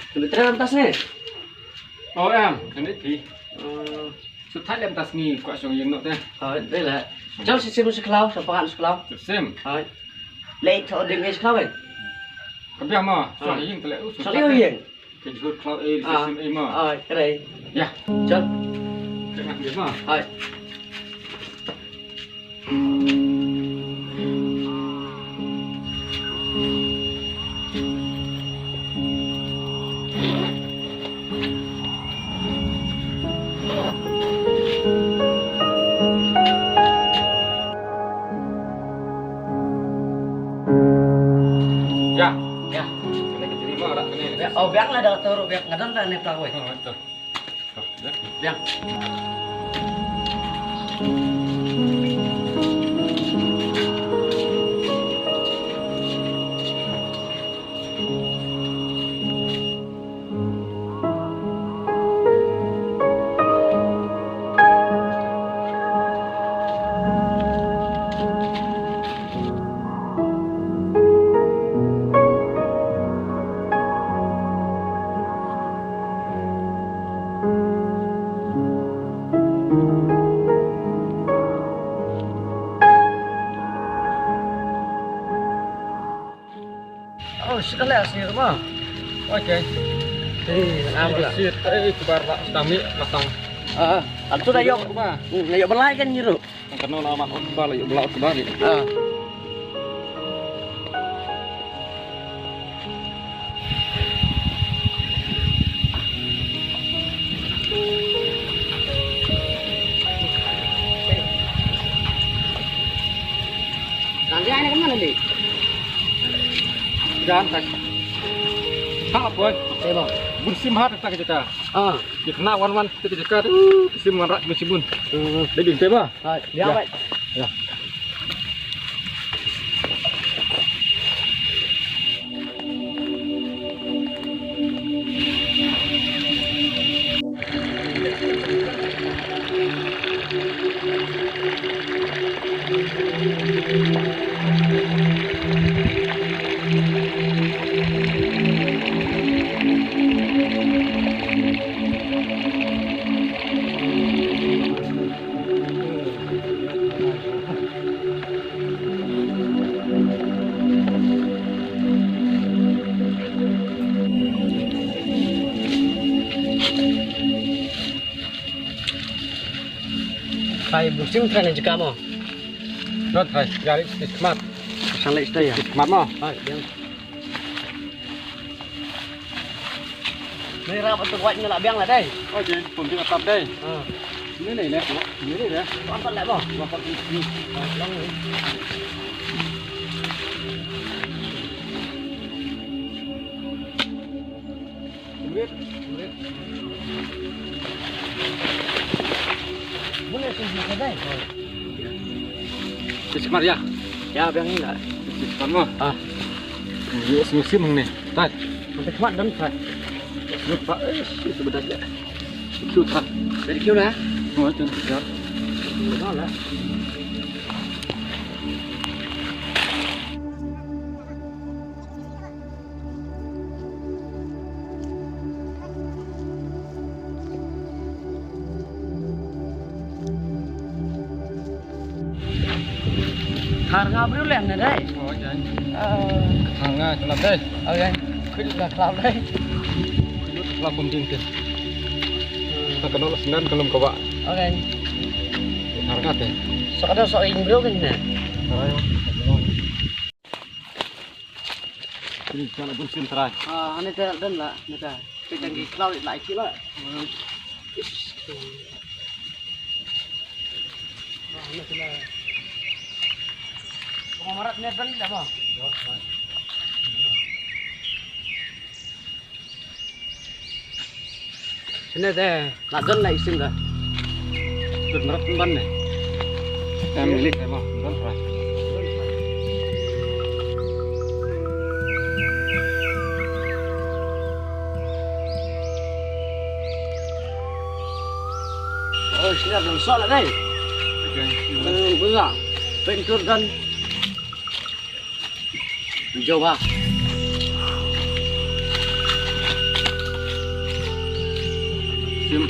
Kebetulan tas nih. Oh em, cái đấy thì suốt thái em tas nghi quả sòng yên nọ thế. Đây là cháu sẽ xem sekolah, sepakat sekolah. Xem. Lấy cho đừng nghe sekolah kan? Cái bia mà, sòng yên cái lẽ Sao yêu hiền? Cái suốt cloud e, xem em mà. Cái này. Ya. Chân. Cái mặt gì mà. Ya. Ya. Cái này cái gì mà đã cái này. Oh, biang lah dah taruh biang ngadan lah nih pelawai. Oh, betul. Oh, ya. Biang. Oh, sekali asli rumah. Oke. Alhamdulillah. Sih, kebar stami matang. Itu dah yuk. Yuk belai kan nyiru. Karena nama kebal, yuk belau kebal. Nanti anak kemana nih? Jangan tak. Hak boy. Saya Musim hat tak kita. Kita wan kita dekat. Musim marak musim bun. Lebih tema. Dia apa? Ya. Kai musim kan juga mau. Not hai, jadi smart. Sang lek ya. Smart mau. Yang. Ini rapat tu kuat nak biang lah dai. Oke, pun kita tap deh. Ini nih, ini deh. Rapat lah mau. Rapat ini. Long ni. Lihat. Boleh sini dai. Smart ya. Ya biang ini lah. Smart mau. Ini musim nih. Tai. Untuk kuat dan kuat. Lupa, itu bedanya. Itu tak. Dari kau lah. Oh, itu ya. Betul lah. Harga berapa yang ada? Oh, jangan. Harga kelab deh. Oke. Kita kelab deh. Itu kelab penting tu. Kita kenal senang kalau kau Oke. Harga deh. Sekarang sok ingin berapa ni? Ini kalau penting terai. Ini dan lah, ni dah. Kita di kelab lagi kilo. Ini sudah. Marat ni dan dah apa? Sini deh, nak dan lah isim dah. Berat ban nih. Saya milik saya mau, ban terai. Oh, sini ada soal deh. Oke. Benar. Pentur dan coba. SIM.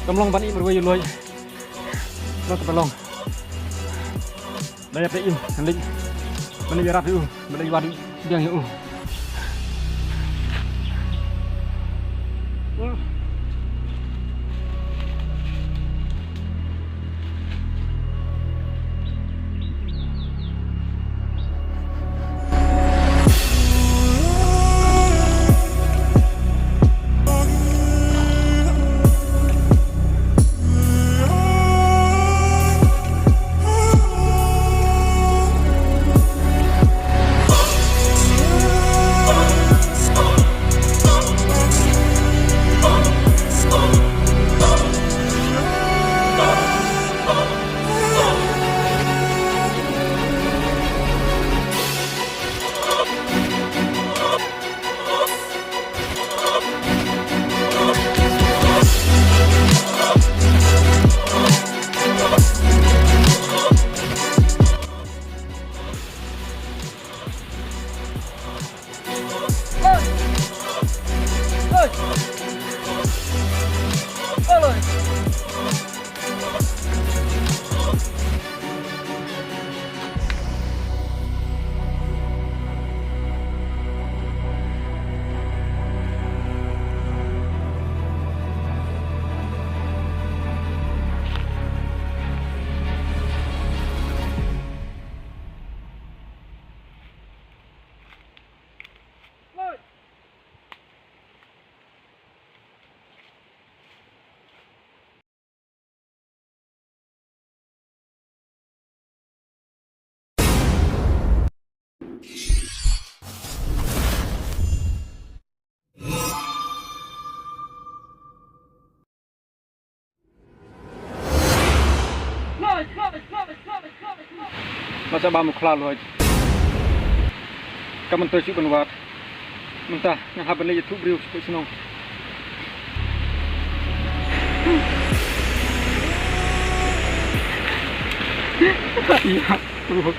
Tolong bani berway loy. Lo tolong. Daya pein, nanti bani jarak tu, bani wadi yang itu. Masa ba mo klalo aj. Kaman to si banwat. Mentah yang haban le YouTube review ko sino. Iya, tuh.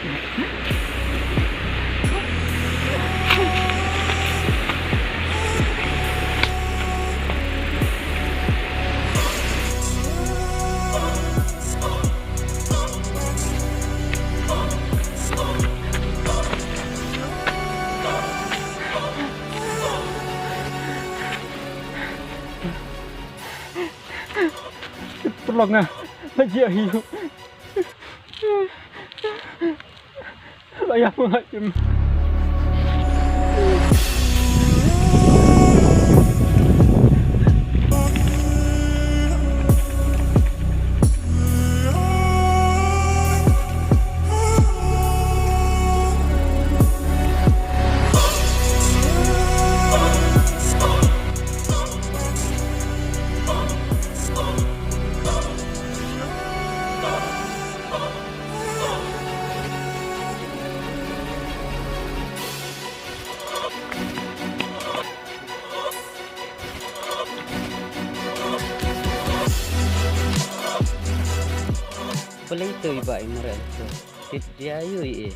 Tolong ah, lagi hiu. Ayah mengajem. Pala ito iba ay mura ito. Dia yui eh.